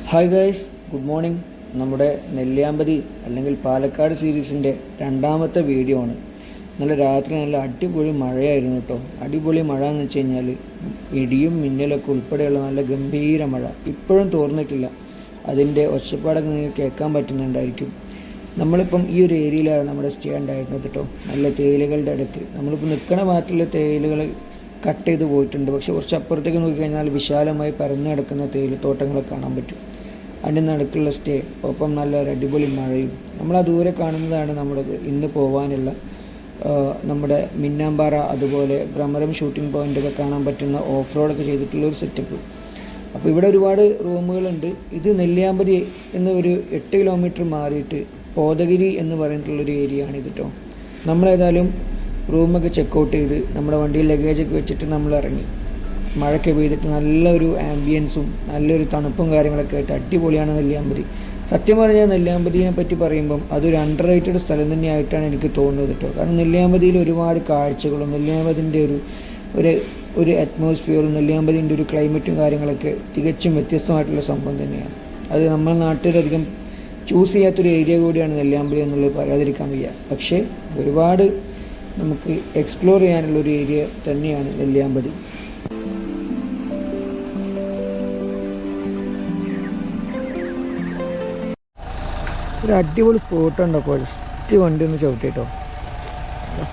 Hi guys, good morning. നമ്മുടെ നെല്ലിയാമ്പതി അല്ലെങ്കിൽ പാലക്കാട് സീരീസിൻ്റെ രണ്ടാമത്തെ വീഡിയോ ആണ്. രാത്രി നല്ല അടിപൊളി മഴയായിരുന്നു കേട്ടോ. അടിപൊളി മഴ എന്ന് വെച്ച് കഴിഞ്ഞാൽ ഇടിയും മിന്നലൊക്കെ ഉൾപ്പെടെയുള്ള നല്ല ഗംഭീര മഴ. ഇപ്പോഴും തോർന്നിട്ടില്ല. അതിൻ്റെ ഒച്ചപ്പാടൊക്കെ നിങ്ങൾക്ക് കേൾക്കാൻ പറ്റുന്നുണ്ടായിരിക്കും. നമ്മളിപ്പം ഈ ഒരു ഏരിയയിലാണ് നമ്മുടെ സ്റ്റേ ഉണ്ടായിരുന്നത് കേട്ടോ. നല്ല തേയിലകളുടെ ഇടയ്ക്ക് നമ്മളിപ്പോൾ നിൽക്കുന്ന ഭാഗത്തുള്ള തേയിലകൾ കട്ട് ചെയ്ത് പോയിട്ടുണ്ട്. പക്ഷേ കുറച്ച് അപ്പുറത്തേക്ക് നോക്കിക്കഴിഞ്ഞാൽ വിശാലമായി പരന്നു കിടക്കുന്ന തേയിലത്തോട്ടങ്ങളൊക്കെ കാണാൻ പറ്റും. അതിൻ്റെ നടുക്കുള്ള സ്റ്റേ, ഒപ്പം നല്ല അടിപൊളി മഴയും. നമ്മൾ ആ ദൂരെ കാണുന്നതാണ് നമ്മുടെ ഇന്ന് പോകാനുള്ള നമ്മുടെ മിന്നാമ്പാറ, അതുപോലെ ഭ്രമരം ഷൂട്ടിംഗ് പോയിൻ്റൊക്കെ കാണാൻ പറ്റുന്ന ഓഫ് റോഡൊക്കെ ചെയ്തിട്ടുള്ളൊരു സെറ്റപ്പ്. അപ്പോൾ ഇവിടെ ഒരുപാട് റൂമുകളുണ്ട്. ഇത് നെല്ലിയാമ്പതി എന്ന ഒരു 8 കിലോമീറ്റർ മാറിയിട്ട് കോതഗിരി എന്ന് പറഞ്ഞിട്ടുള്ളൊരു ഏരിയ ആണ് ഇത് കേട്ടോ. നമ്മളേതായാലും റൂമൊക്കെ ചെക്കൗട്ട് ചെയ്ത് നമ്മുടെ വണ്ടിയിൽ ലഗേജൊക്കെ വെച്ചിട്ട് നമ്മൾ ഇറങ്ങി. മഴയൊക്കെ പെയ്തിട്ട് നല്ലൊരു ആംബിയൻസും നല്ലൊരു തണുപ്പും കാര്യങ്ങളൊക്കെ ആയിട്ട് അടിപൊളിയാണ് നെല്ലിയാമ്പതി. സത്യം പറഞ്ഞാൽ നെല്ലിയാമ്പതിനെ പറ്റി പറയുമ്പം അതൊരു അണ്ടർ റേറ്റഡ് സ്ഥലം തന്നെയായിട്ടാണ് എനിക്ക് തോന്നുന്നത് കേട്ടോ. കാരണം നെല്ലിയാമ്പതിയിൽ ഒരുപാട് കാഴ്ചകളും നെല്ലിയാമ്പതിൻ്റെ ഒരു അറ്റ്മോസ്ഫിയറും നെല്ലിയാമ്പതിൻ്റെ ഒരു ക്ലൈമറ്റും കാര്യങ്ങളൊക്കെ തികച്ചും വ്യത്യസ്തമായിട്ടുള്ള സംഭവം തന്നെയാണ്. അത് നമ്മുടെ നാട്ടിലധികം ചൂസ് ചെയ്യാത്തൊരു ഏരിയ കൂടിയാണ് നെല്ലിയാമ്പതി എന്നുള്ളത് പറയാതിരിക്കാൻ വയ്യ. പക്ഷേ ഒരുപാട് നമുക്ക് എക്സ്പ്ലോർ ചെയ്യാനുള്ളൊരു ഏരിയ തന്നെയാണ് നെല്ലിയാമ്പതി. ഒരു അടിപൊളി സ്പോട്ട് ഉണ്ടോ. ഫസ്റ്റ് വണ്ടി ഒന്ന് ചവിട്ടിട്ടോ,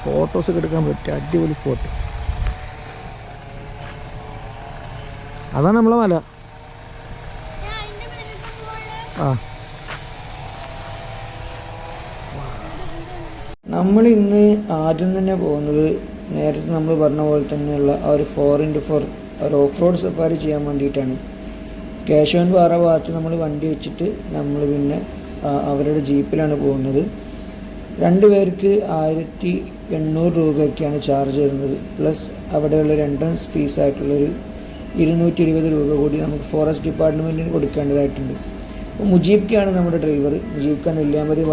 ഫോട്ടോസൊക്കെ എടുക്കാൻ പറ്റിയ അടിപൊളി സ്പോട്ട്. അതാണ് നമ്മളെ മല. നമ്മൾ ഇന്ന് ആദ്യം തന്നെ പോകുന്നത് നേരത്തെ നമ്മൾ പറഞ്ഞ പോലെ തന്നെയുള്ള ആ ഒരു 4x4 ഒരു ഓഫ് റോഡ് സഫാരി ചെയ്യാൻ വേണ്ടിയിട്ടാണ്. കേശവൻ പാറ ഭാഗത്ത് നമ്മൾ വണ്ടി വെച്ചിട്ട് നമ്മൾ പിന്നെ അവരുടെ ജീപ്പിലാണ് പോകുന്നത്. 2 പേർക്ക് 1800 രൂപയൊക്കെയാണ് ചാർജ് വരുന്നത്. പ്ലസ് അവിടെയുള്ളൊരു എൻട്രൻസ് ഫീസായിട്ടുള്ളൊരു 220 രൂപ കൂടി നമുക്ക് ഫോറസ്റ്റ് ഡിപ്പാർട്ട്മെൻറ്റിന് കൊടുക്കേണ്ടതായിട്ടുണ്ട്. അപ്പോൾ മുജീബ്ക്കാണ് നമ്മുടെ ഡ്രൈവർ. മുജീബ്ക്ക നെല്ലിയാമ്പതി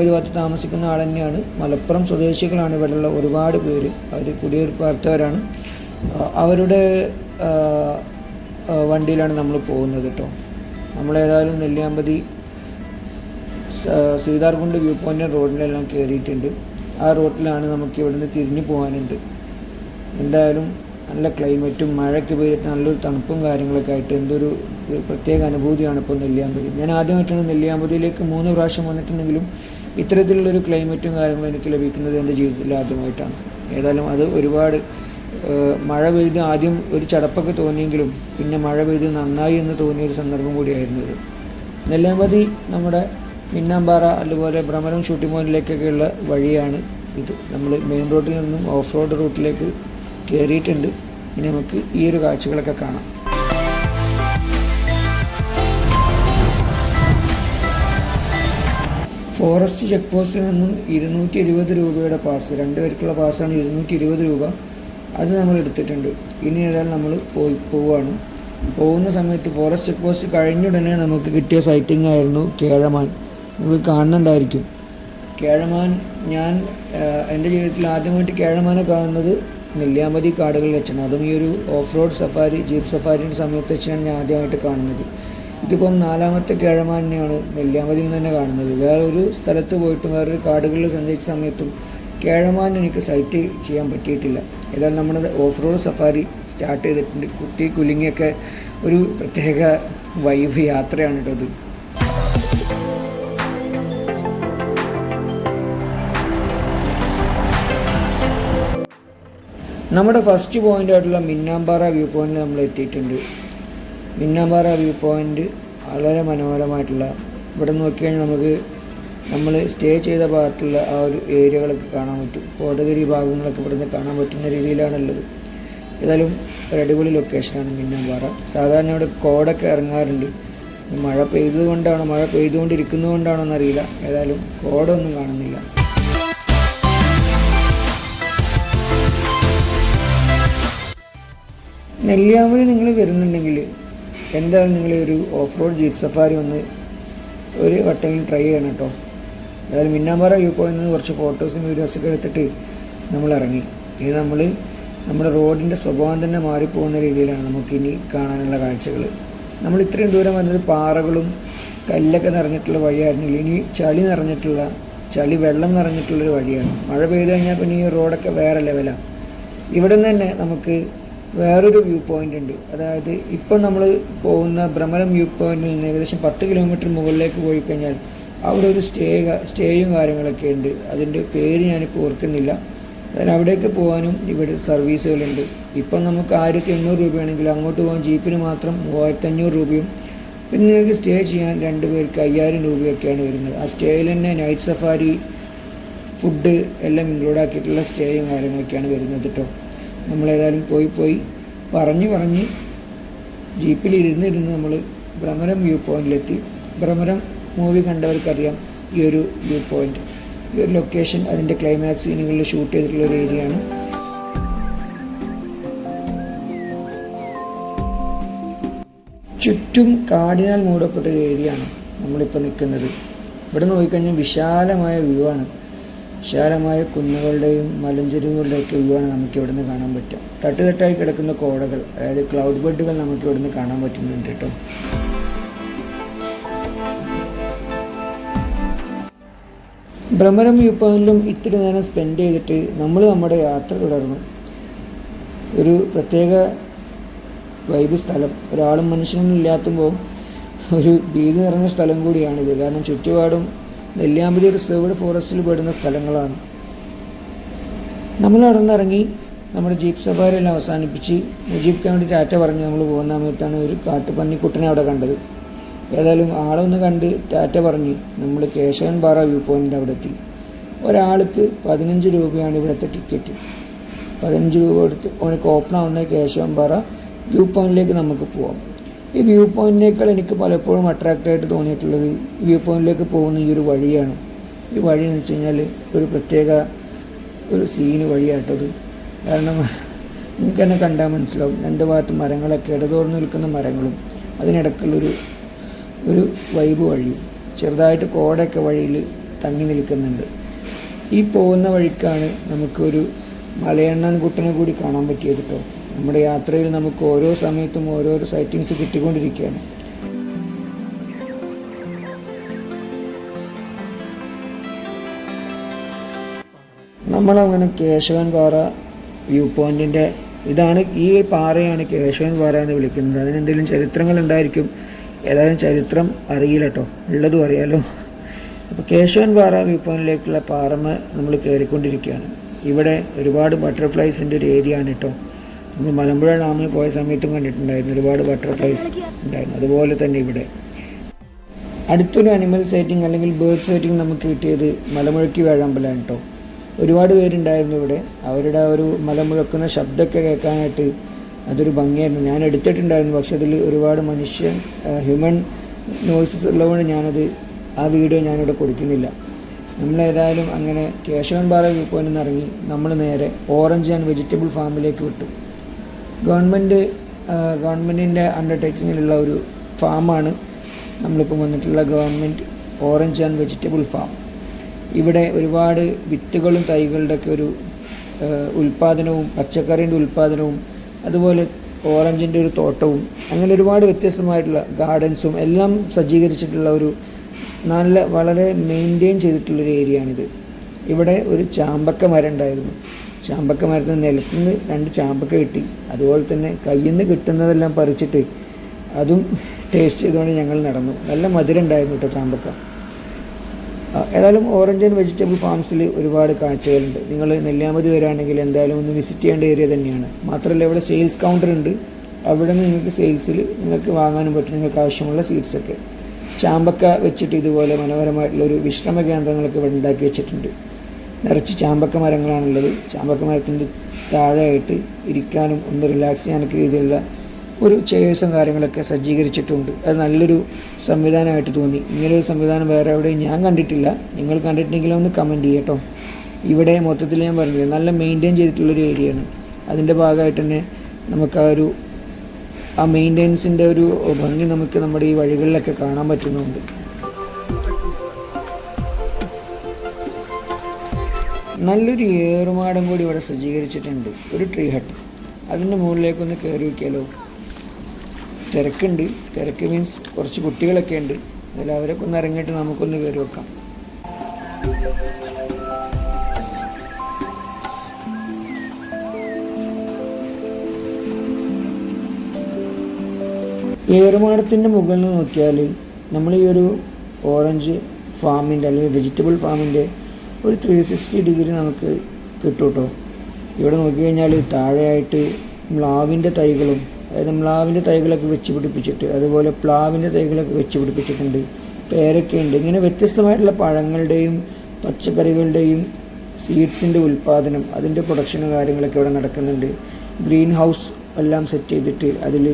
ഭാഗത്ത് താമസിക്കുന്ന ആൾ തന്നെയാണ്. മലപ്പുറം സ്വദേശികളാണ് ഇവിടെയുള്ള ഒരുപാട് പേര്. അവർ കുടിയേറിപ്പാർത്തവരാണ്. അവരുടെ വണ്ടിയിലാണ് നമ്മൾ പോകുന്നത് കേട്ടോ. നമ്മളേതായാലും നെല്ലിയാമ്പതി സീതാർകുണ്ട് വ്യൂ പോയിൻ്റ് റോഡിലെല്ലാം കയറിയിട്ടുണ്ട്. ആ റോഡിലാണ് നമുക്ക് ഇവിടുന്ന് തിരിഞ്ഞു പോകാനുണ്ട്. എന്തായാലും നല്ല ക്ലൈമറ്റും മഴയ്ക്ക് പെയ്തിട്ട് നല്ലൊരു തണുപ്പും കാര്യങ്ങളൊക്കെ ആയിട്ട് എന്തൊരു പ്രത്യേക അനുഭൂതിയാണ് ഇപ്പോൾ നെല്ലിയാമ്പതി. ഞാൻ ആദ്യമായിട്ടാണ് നെല്ലിയാമ്പതിയിലേക്ക് 3 പ്രാവശ്യം വന്നിട്ടുണ്ടെങ്കിലും ഇത്തരത്തിലുള്ളൊരു ക്ലൈമറ്റും കാര്യങ്ങളും എനിക്ക് ലഭിക്കുന്നത് എൻ്റെ ജീവിതത്തിൽ ആദ്യമായിട്ടാണ്. ഏതായാലും അത് ഒരുപാട് മഴ പെയ്ത് ആദ്യം ഒരു ചടപ്പൊക്കെ തോന്നിയെങ്കിലും പിന്നെ മഴ പെയ്ത് നന്നായി എന്ന് തോന്നിയൊരു സന്ദർഭം കൂടിയായിരുന്നു ഇത്. നെല്ലിയാമ്പതി നമ്മുടെ മിന്നാമ്പാറ അതുപോലെ ഭ്രമരം ഷൂട്ടിംഗ് പോയിന്റിലേക്കൊക്കെയുള്ള വഴിയാണ് ഇത്. നമ്മൾ മെയിൻ റോഡിൽ നിന്നും ഓഫ് റോഡ് റൂട്ടിലേക്ക് കയറിയിട്ടുണ്ട്. ഇനി നമുക്ക് ഈ ഒരു കാഴ്ചകളൊക്കെ കാണാം. ഫോറസ്റ്റ് ചെക്ക് പോസ്റ്റിൽ നിന്നും 220 രൂപയുടെ പാസ്, 2 പേർക്കുള്ള പാസ്സാണ് 220 രൂപ. അത് നമ്മൾ എടുത്തിട്ടുണ്ട്. ഇനി ഏതായാലും നമ്മൾ പോവുകയാണ്. പോകുന്ന സമയത്ത് ഫോറസ്റ്റ് ചെക്ക് പോസ്റ്റ് കഴിഞ്ഞുടനെ നമുക്ക് കിട്ടിയ സൈറ്റിംഗ് ആയിരുന്നു കേഴമാൻ. നിങ്ങൾ കാണുന്നുണ്ടായിരിക്കും കേഴമാൻ. ഞാൻ എൻ്റെ ജീവിതത്തിൽ ആദ്യമായിട്ട് കേഴമാനെ കാണുന്നത് നെല്ലിയാമ്പതി കാടുകളിൽ വെച്ചാണ്. അതും ഈ ഒരു ഓഫ് റോഡ് സഫാരി, ജീപ്പ് സഫാരിൻ്റെ സമയത്ത് വെച്ചാണ് ഞാൻ ആദ്യമായിട്ട് കാണുന്നത്. ഇതിപ്പം 4ാമത്തെ കേഴമാനെയാണ് നെല്ലിയാമ്പതിയിൽ തന്നെ കാണുന്നത്. വേറൊരു സ്ഥലത്ത് പോയിട്ടും വേറൊരു കാടുകളിൽ സഞ്ചരിച്ച സമയത്തും കേഴമാൻ എനിക്ക് സൈറ്റ് ചെയ്യാൻ പറ്റിയിട്ടില്ല. ഏതായാലും നമ്മുടെ ഓഫ് റോഡ് സഫാരി സ്റ്റാർട്ട് ചെയ്തിട്ടുണ്ട്. കുത്തി കുലുങ്ങിയൊക്കെ ഒരു പ്രത്യേക വൈബ് യാത്രയാണ് കേട്ടോ ഇത്. നമ്മുടെ ഫസ്റ്റ് പോയിൻ്റ് ആയിട്ടുള്ള മിന്നാമ്പാറ വ്യൂ പോയിൻറ്റിൽ നമ്മൾ എത്തിയിട്ടുണ്ട്. മിന്നാമ്പാറ വ്യൂ പോയിൻ്റ് വളരെ മനോഹരമായിട്ടുള്ള, ഇവിടെ നോക്കിക്കഴിഞ്ഞാൽ നമുക്ക് നമ്മൾ സ്റ്റേ ചെയ്ത ഭാഗത്തുള്ള ആ ഒരു ഏരിയകളൊക്കെ കാണാൻ പറ്റും. കോതഗിരി ഭാഗങ്ങളൊക്കെ ഇവിടെ നിന്ന് കാണാൻ പറ്റുന്ന രീതിയിലാണുള്ളത്. ഏതായാലും ഒരു അടിപൊളി ലൊക്കേഷനാണ് മിന്നാമ്പാറ. സാധാരണ ഇവിടെ കോടൊക്കെ ഇറങ്ങാറുണ്ട്. മഴ പെയ്തുകൊണ്ടിരിക്കുന്നതുകൊണ്ടാണോ എന്നറിയില്ല. ഏതായാലും കോടൊന്നും കാണുന്നില്ല. നെല്ലിയാമ്പതി നിങ്ങൾ വരുന്നുണ്ടെങ്കിൽ എന്തായാലും നിങ്ങൾ ഒരു ഓഫ് റോഡ് ജീപ്പ് സഫാരി ഒരു വട്ടമെങ്കിലും ട്രൈ ചെയ്യണം കേട്ടോ. അതായത് മിന്നാമ്പാറ വ്യൂ പോയിന്റിൽ നിന്ന് കുറച്ച് ഫോട്ടോസും വീഡിയോസൊക്കെ എടുത്തിട്ട് നമ്മൾ ഇറങ്ങി. ഇനി നമ്മുടെ റോഡിൻ്റെ സ്വഭാവം തന്നെ മാറിപ്പോകുന്ന രീതിയിലാണ് നമുക്കിനി കാണാനുള്ള കാഴ്ചകൾ. നമ്മൾ ഇത്രയും ദൂരം വന്നത് പാറകളും കല്ലൊക്കെ നിറഞ്ഞിട്ടുള്ള വഴിയായിരുന്നില്ല. ഇനി ചളി വെള്ളം നിറഞ്ഞിട്ടുള്ളൊരു വഴിയാണ്. മഴ പെയ്ത് കഴിഞ്ഞാൽ പിന്നെ ഈ റോഡൊക്കെ വേറെ ലെവലാണ്. ഇവിടെ നിന്ന് തന്നെ നമുക്ക് വേറൊരു വ്യൂ പോയിൻ്റ് ഉണ്ട്. അതായത് ഇപ്പം നമ്മൾ പോകുന്ന ഭ്രമരം വ്യൂ പോയിന്റിൽ നിന്ന് ഏകദേശം 10 കിലോമീറ്റർ മുകളിലേക്ക് പോയി കഴിഞ്ഞാൽ അവിടെ ഒരു സ്റ്റേയും കാര്യങ്ങളൊക്കെ ഉണ്ട്. അതിൻ്റെ പേര് ഞാനിപ്പോൾ ഓർക്കുന്നില്ല. അതായത് അവിടേക്ക് പോകാനും ഇവിടെ സർവീസുകളുണ്ട്. ഇപ്പം നമുക്ക് 1800 രൂപയാണെങ്കിൽ അങ്ങോട്ട് പോകാൻ ജീപ്പിന് മാത്രം 3500 രൂപയും പിന്നെ നിങ്ങൾക്ക് സ്റ്റേ ചെയ്യാൻ 2 പേർക്ക് 5000 രൂപയൊക്കെയാണ് വരുന്നത്. ആ സ്റ്റേയിൽ തന്നെ നൈറ്റ് സഫാരി, ഫുഡ് എല്ലാം ഇൻക്ലൂഡ് ആക്കിയിട്ടുള്ള സ്റ്റേയും കാര്യങ്ങളൊക്കെയാണ് വരുന്നത് കേട്ടോ. നമ്മളേതായാലും പോയി പറഞ്ഞ് ജീപ്പിലിരുന്ന് നമ്മൾ ഭ്രമരം വ്യൂ പോയിന്റിലെത്തി. ഭ്രമരം മൂവി കണ്ടവർക്കറിയാം ഈ ഒരു വ്യൂ പോയിന്റ്, ഈ ഒരു ലൊക്കേഷൻ അതിൻ്റെ ക്ലൈമാക്സ് സീനുകളിൽ ഷൂട്ട് ചെയ്തിട്ടുള്ള ഒരു ഏരിയയാണ്. ചുറ്റും കാടിനാൽ മൂടപ്പെട്ട ഒരു ഏരിയയാണ് നമ്മളിപ്പോൾ നിൽക്കുന്നത്. ഇവിടെ നോക്കിക്കഴിഞ്ഞാൽ വിശാലമായ വ്യൂ ആണ്. വിശാലമായ കുന്നുകളുടെയും മലഞ്ചെരുവുകളുടെയൊക്കെ വ്യൂ ആണ് നമുക്ക് ഇവിടെ നിന്ന് കാണാൻ പറ്റുക. തട്ടുതട്ടായി കിടക്കുന്ന കോടകൾ, അതായത് ക്ലൗഡ് ബെഡുകൾ നമുക്ക് ഇവിടെ നിന്ന് കാണാൻ പറ്റുന്നുണ്ട് കേട്ടോ. ഭ്രമരം വ്യൂ പോയിന്റിലും ഇത്തിരി നേരം സ്പെൻഡ് ചെയ്തിട്ട് നമ്മൾ നമ്മുടെ യാത്ര തുടർന്നു. ഒരു പ്രത്യേക വൈബ് സ്ഥലം, ഒരാളും മനുഷ്യനൊന്നും ഇല്ലാത്തുമ്പോൾ ഒരു ഭീതി നിറഞ്ഞ സ്ഥലം കൂടിയാണിത്. കാരണം ചുറ്റുപാടും നെല്ലിയാമ്പതി റിസർവ്ഡ് ഫോറസ്റ്റിൽ പെടുന്ന സ്ഥലങ്ങളാണ്. നമ്മൾ അവിടെ നിന്ന് ഇറങ്ങി നമ്മുടെ ജീപ്പ് സഫാരി എല്ലാം അവസാനിപ്പിച്ച് മുജീബ് ഖാൻ വേണ്ടി ടാറ്റ പറഞ്ഞ് നമ്മൾ പോകുന്ന സമയത്താണ് ഒരു കാട്ടുപന്നിക്കുട്ടനെ അവിടെ കണ്ടത്. ഏതായാലും ആളൊന്ന് കണ്ട് ടാറ്റ പറഞ്ഞ് നമ്മൾ കേശവൻ പാറ വ്യൂ പോയിൻ്റ് അവിടെ എത്തി. ഒരാൾക്ക് 15 രൂപയാണ് ഇവിടുത്തെ ടിക്കറ്റ്. 15 രൂപ കൊടുത്ത് ഓനക്ക് ഓപ്പൺ ആവുന്ന കേശവൻ പാറ വ്യൂ പോയിന്റിലേക്ക് നമുക്ക് പോവാം. ഈ വ്യൂ പോയിന്റിനേക്കാൾ എനിക്ക് പലപ്പോഴും അട്രാക്റ്റായിട്ട് തോന്നിയിട്ടുള്ളത് വ്യൂ പോയിന്റിലേക്ക് പോകുന്ന ഈ ഒരു വഴിയാണ്. ഈ വഴി എന്ന് വെച്ച് കഴിഞ്ഞാൽ ഒരു പ്രത്യേക ഒരു സീന് വഴിയായിട്ടത്. കാരണം നിങ്ങൾക്ക് തന്നെ കണ്ടാൽ മനസ്സിലാവും, 2 ഭാഗത്ത് മരങ്ങളൊക്കെ ഇടതോർന്ന് നിൽക്കുന്ന മരങ്ങളും അതിനിടയ്ക്കുള്ളൊരു വൈബ് വഴിയും ചെറുതായിട്ട് കോടയൊക്കെ വഴിയിൽ തങ്ങി നിൽക്കുന്നുണ്ട്. ഈ പോകുന്ന വഴിക്കാണ് നമുക്കൊരു മലയണ്ണാൻ കുട്ടനെ കൂടി കാണാൻ പറ്റിയത് കേട്ടോ. നമ്മുടെ യാത്രയിൽ നമുക്ക് ഓരോ സമയത്തും ഓരോരോ സൈറ്റിങ്സ് കിട്ടിക്കൊണ്ടിരിക്കുകയാണ്. നമ്മളങ്ങനെ കേശവൻ പാറ വ്യൂ പോയിൻറ്റിൻ്റെ ഈ പാറയാണ് കേശവൻ പാറ എന്ന് വിളിക്കുന്നത്. അതിനെന്തെങ്കിലും ചരിത്രങ്ങൾ ഉണ്ടായിരിക്കും. ഏതായാലും ചരിത്രം അറിയില്ല കേട്ടോ, ഉള്ളതും അറിയാലോ. അപ്പോൾ കേശവൻ പാറ വ്യൂ പോയിന്റിലേക്കുള്ള പാറമ നമ്മൾ കയറിക്കൊണ്ടിരിക്കുകയാണ്. ഇവിടെ ഒരുപാട് ബട്ടർഫ്ലൈസിൻ്റെ ഒരു ഏരിയ ആണ് കേട്ടോ. നമ്മൾ മലമ്പുഴ ഡാമിൽ പോയ സമയത്തും കണ്ടിട്ടുണ്ടായിരുന്നു, ഒരുപാട് ബട്ടർഫ്ലൈസ് ഉണ്ടായിരുന്നു. അതുപോലെ തന്നെ ഇവിടെ അടുത്തൊരു അനിമൽ സൈറ്റിംഗ് അല്ലെങ്കിൽ ബേർഡ് സൈറ്റിംഗ് നമുക്ക് കിട്ടിയത് മലമുഴക്കി വേഴാമ്പലാണ് കേട്ടോ. ഒരുപാട് പേരുണ്ടായിരുന്നു ഇവിടെ. അവരുടെ ആ ഒരു മലമുഴക്കുന്ന ശബ്ദമൊക്കെ കേൾക്കാനായിട്ട് അതൊരു ഭംഗിയായിരുന്നു. ഞാൻ എടുത്തിട്ടുണ്ടായിരുന്നു, പക്ഷെ അതിൽ ഒരുപാട് ഹ്യൂമൻ നോയ്സസ് ഉള്ളതുകൊണ്ട് ആ വീഡിയോ ഞാനിവിടെ കൊടുക്കുന്നില്ല. നമ്മളേതായാലും അങ്ങനെ കേശവൻ പാറ വ്യൂ പോയിന്റിൽ നിന്ന് ഇറങ്ങി നമ്മൾ നേരെ ഓറഞ്ച് ആൻഡ് വെജിറ്റബിൾ ഫാമിലേക്ക് വിട്ടു. ഗവൺമെൻറ്റിൻ്റെ അണ്ടർടേക്കിങ്ങിലുള്ള ഒരു ഫാമാണ് നമ്മളിപ്പോൾ വന്നിട്ടുള്ള government orange and vegetable farm. ഇവിടെ ഒരുപാട് വിത്തുകളും തൈകളുടെയൊക്കെ ഒരു ഉൽപ്പാദനവും പച്ചക്കറിൻ്റെ ഉൽപ്പാദനവും അതുപോലെ ഓറഞ്ചിൻ്റെ ഒരു തോട്ടവും അങ്ങനെ ഒരുപാട് വ്യത്യസ്തമായിട്ടുള്ള ഗാർഡൻസും എല്ലാം സജ്ജീകരിച്ചിട്ടുള്ള ഒരു വളരെ മെയിൻറ്റെയിൻ ചെയ്തിട്ടുള്ളൊരു ഏരിയയാണിത്. ഇവിടെ ഒരു ചാമ്പക്ക മരം ഉണ്ടായിരുന്നു. ചാമ്പക്ക മരത്തിൽ നിന്ന് നിലത്തുനിന്ന് 2 ചാമ്പക്ക കിട്ടി. അതുപോലെ തന്നെ കയ്യിൽ നിന്ന് കിട്ടുന്നതെല്ലാം പറിച്ചിട്ട് അതും ടേസ്റ്റ് ചെയ്തുകൊണ്ട് ഞങ്ങൾ നടന്നു. നല്ല മധുരം ഉണ്ടായിരുന്നു കേട്ടോ ചാമ്പക്ക. ഏതായാലും ഓറഞ്ച് ആൻഡ് വെജിറ്റബിൾ ഫാംസിൽ ഒരുപാട് കാഴ്ചകളുണ്ട്. നിങ്ങൾ നെല്ലിയാമ്പതി വരികയാണെങ്കിൽ എന്തായാലും ഒന്ന് വിസിറ്റ് ചെയ്യേണ്ട ഏരിയ തന്നെയാണ്. മാത്രമല്ല ഇവിടെ സെയിൽസ് കൗണ്ടർ ഉണ്ട്. അവിടെ നിന്ന് നിങ്ങൾക്ക് സെയിൽസിൽ നിങ്ങൾക്ക് വാങ്ങാനും പറ്റും നിങ്ങൾക്ക് ആവശ്യമുള്ള സീഡ്സൊക്കെ. ചാമ്പക്ക വെച്ചിട്ട് ഇതുപോലെ മനോഹരമായിട്ടുള്ളൊരു വിശ്രമ കേന്ദ്രങ്ങളൊക്കെ ഇവിടെ ഉണ്ടാക്കി വെച്ചിട്ടുണ്ട്. നിറച്ച് ചാമ്പക്ക മരങ്ങളാണുള്ളത്. ചാമ്പക്ക മരത്തിൻ്റെ താഴെയായിട്ട് ഇരിക്കാനും ഒന്ന് റിലാക്സ് ചെയ്യാനൊക്കെ രീതിയിലുള്ള ഒരു ചെയേഴ്സും കാര്യങ്ങളൊക്കെ സജ്ജീകരിച്ചിട്ടുണ്ട്. അത് നല്ലൊരു സംവിധാനമായിട്ട് തോന്നി. ഇങ്ങനൊരു സംവിധാനം വേറെ എവിടെയും ഞാൻ കണ്ടിട്ടില്ല. നിങ്ങൾ കണ്ടിട്ടുണ്ടെങ്കിലും ഒന്ന് കമൻറ്റ് ചെയ്യട്ടോ. ഇവിടെ മൊത്തത്തിൽ ഞാൻ പറഞ്ഞില്ല, നല്ല മെയിൻറ്റെയിൻ ചെയ്തിട്ടുള്ളൊരു ഏരിയയാണ്. അതിൻ്റെ ഭാഗമായിട്ട് തന്നെ നമുക്ക് ആ മെയിൻ്റെനൻസിൻ്റെ ഒരു ഭംഗി നമുക്ക് നമ്മുടെ ഈ വഴികളിലൊക്കെ കാണാൻ പറ്റുന്നുണ്ട്. നല്ലൊരു ഏറുമാടം കൂടി ഇവിടെ സജ്ജീകരിച്ചിട്ടുണ്ട്, ഒരു ട്രീ ഹട്ട്. അതിൻ്റെ മുകളിലേക്കൊന്ന് കയറി വയ്ക്കാലോ. തിരക്കുണ്ട്. തിരക്ക് മീൻസ് കുറച്ച് കുട്ടികളൊക്കെ ഉണ്ട്. അതിൽ അവരൊക്കെ ഒന്ന് ഇറങ്ങിയിട്ട് നമുക്കൊന്ന് കയറി വെക്കാം. ഏറുമാടത്തിൻ്റെ മുകളിൽ നിന്ന് നോക്കിയാൽ നമ്മൾ ഈ ഒരു ഓറഞ്ച് ഫാമിൻ്റെ അല്ലെങ്കിൽ വെജിറ്റബിൾ ഫാമിൻ്റെ ഒരു 360 ഡിഗ്രി നമുക്ക് കിട്ടും കേട്ടോ. ഇവിടെ നോക്കിക്കഴിഞ്ഞാൽ താഴെയായിട്ട് മ്ലാവിൻ്റെ തൈകളും, അതായത് മ്ലാവിൻ്റെ തൈകളൊക്കെ വെച്ച് പിടിപ്പിച്ചിട്ട്, അതുപോലെ പ്ലാവിൻ്റെ തൈകളൊക്കെ വെച്ച് പിടിപ്പിച്ചിട്ടുണ്ട്. പേരൊക്കെയുണ്ട്. ഇങ്ങനെ വ്യത്യസ്തമായിട്ടുള്ള പഴങ്ങളുടെയും പച്ചക്കറികളുടെയും സീഡ്സിൻ്റെ ഉൽപ്പാദനം, അതിൻ്റെ പ്രൊഡക്ഷനും കാര്യങ്ങളൊക്കെ ഇവിടെ നടക്കുന്നുണ്ട്. ഗ്രീൻ ഹൗസ് എല്ലാം സെറ്റ് ചെയ്തിട്ട് അതിൽ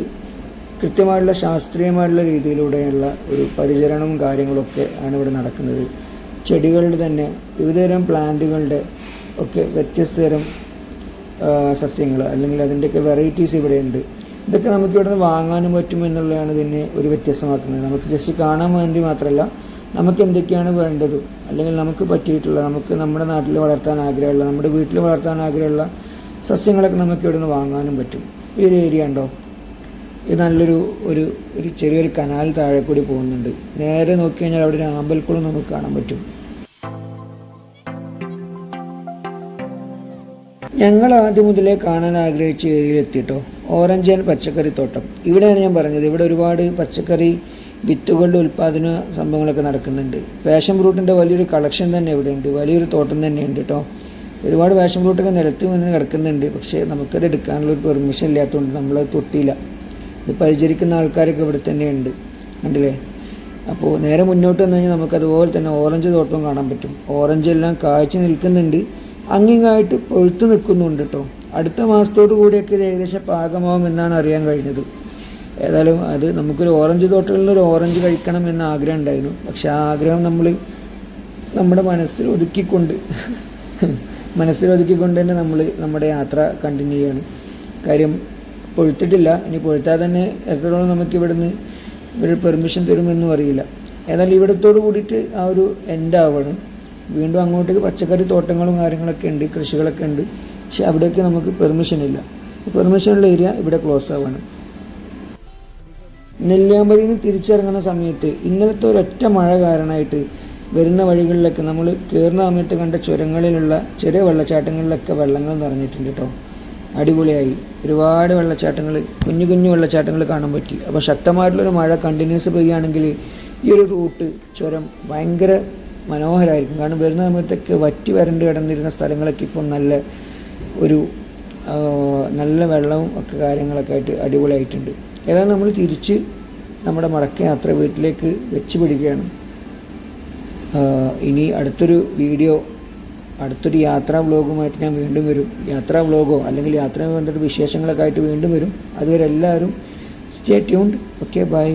കൃത്യമായിട്ടുള്ള ശാസ്ത്രീയമായിട്ടുള്ള രീതിയിലൂടെയുള്ള ഒരു പരിചരണവും കാര്യങ്ങളൊക്കെ ആണ് ഇവിടെ നടക്കുന്നത്. ചെടികളുടെ തന്നെ വിവിധതരം പ്ലാന്റുകളുടെ ഒക്കെ വ്യത്യസ്ത തരം സസ്യങ്ങൾ അല്ലെങ്കിൽ അതിൻ്റെയൊക്കെ വെറൈറ്റീസ് ഇവിടെ ഉണ്ട്. ഇതൊക്കെ നമുക്ക് ഇവിടെ നിന്ന് വാങ്ങാനും പറ്റും എന്നുള്ളതാണ് ഇതിനെ ഒരു വ്യത്യസ്തമാക്കുന്നത്. നമുക്ക് ജസ്റ്റ് കാണാൻ വേണ്ടി മാത്രമല്ല, നമുക്ക് എന്തൊക്കെയാണ് വേണ്ടത് അല്ലെങ്കിൽ നമുക്ക് പറ്റിയിട്ടുള്ള, നമുക്ക് നമ്മുടെ നാട്ടിൽ വളർത്താൻ ആഗ്രഹമുള്ള, നമ്മുടെ വീട്ടിൽ വളർത്താൻ ആഗ്രഹമുള്ള സസ്യങ്ങളൊക്കെ നമുക്ക് ഇവിടെ നിന്ന് വാങ്ങാനും പറ്റും. ഈ ഒരു ഏരിയ ഉണ്ടോ, ഇത് നല്ലൊരു ഒരു ചെറിയൊരു കനാൽ താഴെ കൂടി പോകുന്നുണ്ട്. നേരെ നോക്കി കഴിഞ്ഞാൽ അവിടെ ഒരു ആമ്പൽക്കുളം നമുക്ക് കാണാൻ പറ്റും. ഞങ്ങൾ ആദ്യം മുതലേ കാണാൻ ആഗ്രഹിച്ച ഏരിയയിൽ എത്തിയിട്ടോ, ഓറഞ്ച് ആൻഡ് പച്ചക്കറി തോട്ടം. ഇവിടെയാണ് ഞാൻ പറഞ്ഞത്, ഇവിടെ ഒരുപാട് പച്ചക്കറി വിത്തുകളുടെ ഉൽപ്പാദന സംഭവങ്ങളൊക്കെ നടക്കുന്നുണ്ട്. പാഷൻ ഫ്രൂട്ടിൻ്റെ വലിയൊരു കളക്ഷൻ തന്നെ ഇവിടെ ഉണ്ട്, വലിയൊരു തോട്ടം തന്നെയുണ്ട് കേട്ടോ. ഒരുപാട് പാഷൻ ഫ്രൂട്ടൊക്കെ നിലത്ത് വന്ന് കിടക്കുന്നുണ്ട്. പക്ഷേ നമുക്കത് എടുക്കാനുള്ള ഒരു പെർമിഷൻ ഇല്ലാത്തതുകൊണ്ട് നമ്മളത് തൊട്ടിയില്ല. ഇത് പരിചരിക്കുന്ന ആൾക്കാരൊക്കെ ഇവിടെ തന്നെയുണ്ട്, കണ്ടില്ലേ. അപ്പോൾ നേരെ മുന്നോട്ട് വന്നു കഴിഞ്ഞാൽ നമുക്കതുപോലെ തന്നെ ഓറഞ്ച് തോട്ടവും കാണാൻ പറ്റും. ഓറഞ്ച് എല്ലാം കായ്ച്ച് നിൽക്കുന്നുണ്ട്, അങ്ങിങ്ങായിട്ട് പൊഴുത്ത് നിൽക്കുന്നുണ്ട് കേട്ടോ. അടുത്ത മാസത്തോടു കൂടിയൊക്കെ ഇത് ഏകദേശം പാകമാവും എന്നാണ് അറിയാൻ കഴിഞ്ഞത്. ഏതായാലും അത് നമുക്കൊരു ഓറഞ്ച് തോട്ടത്തിൽ നിന്നൊരു ഓറഞ്ച് കഴിക്കണം എന്ന ആഗ്രഹം ഉണ്ടായിരുന്നു. പക്ഷെ ആ ആഗ്രഹം നമ്മൾ നമ്മുടെ മനസ്സിൽ ഒതുക്കിക്കൊണ്ട് തന്നെ നമ്മൾ നമ്മുടെ യാത്ര കണ്ടിന്യൂ ചെയ്യണം. കാര്യം പൊഴുത്തിട്ടില്ല. ഇനി പൊഴുത്താൽ തന്നെ എത്രത്തോളം നമുക്ക് ഇവിടുന്ന് ഒരു പെർമിഷൻ തരുമെന്നും അറിയില്ല. ഏതായാലും ഇവിടത്തോട് കൂടിയിട്ട് ആ ഒരു എൻഡ് ആവുകയാണ്. വീണ്ടും അങ്ങോട്ടേക്ക് പച്ചക്കറി തോട്ടങ്ങളും കാര്യങ്ങളൊക്കെ ഉണ്ട്, കൃഷികളൊക്കെ ഉണ്ട്. പക്ഷെ അവിടേക്ക് നമുക്ക് പെർമിഷൻ ഇല്ല. പെർമിഷനുള്ള ഏരിയ ഇവിടെ ക്ലോസ് ആവുകയാണ്. നെല്ലിയാമ്പതിയിൽ നിന്ന് തിരിച്ചിറങ്ങുന്ന സമയത്ത് ഇന്നലത്തെ ഒരൊറ്റ മഴ കാരണമായിട്ട് വരുന്ന വഴികളിലൊക്കെ നമ്മൾ കയറുന്ന സമയത്ത് കണ്ട ചുരങ്ങളിലുള്ള ചെറിയ വെള്ളച്ചാട്ടങ്ങളിലൊക്കെ വെള്ളങ്ങൾ നിറഞ്ഞിട്ടുണ്ട് കേട്ടോ. അടിപൊളിയായി. ഒരുപാട് വെള്ളച്ചാട്ടങ്ങൾ, കുഞ്ഞു കുഞ്ഞു വെള്ളച്ചാട്ടങ്ങൾ കാണാൻ പറ്റി. അപ്പോൾ ശക്തമായിട്ടുള്ളൊരു മഴ കണ്ടിന്യൂസ് പെയ്യുകയാണെങ്കിൽ ഈ ഒരു റൂട്ട് ചുരം ഭയങ്കര മനോഹരമായിരിക്കും. കാരണം വരുന്ന സമയത്തൊക്കെ വറ്റി വരണ്ട് കിടന്നിരുന്ന സ്ഥലങ്ങളൊക്കെ ഇപ്പം നല്ല വെള്ളവും ഒക്കെ കാര്യങ്ങളൊക്കെ ആയിട്ട് അടിപൊളിയായിട്ടുണ്ട്. ഏതായാലും നമ്മൾ തിരിച്ച് നമ്മുടെ മടക്ക യാത്ര വീട്ടിലേക്ക് വെച്ച് പിടിക്കുകയാണ്. ഇനി അടുത്തൊരു അടുത്തൊരു യാത്രാ വ്ലോഗുമായിട്ട് ഞാൻ വീണ്ടും വരും. യാത്രാ വ്ലോഗോ അല്ലെങ്കിൽ യാത്രയുമായി ബന്ധപ്പെട്ട വിശേഷങ്ങളൊക്കെ ആയിട്ട് വീണ്ടും വരും. അതുവരെ എല്ലാവരും സ്റ്റേ ട്യൂൺഡ്. Okay, by.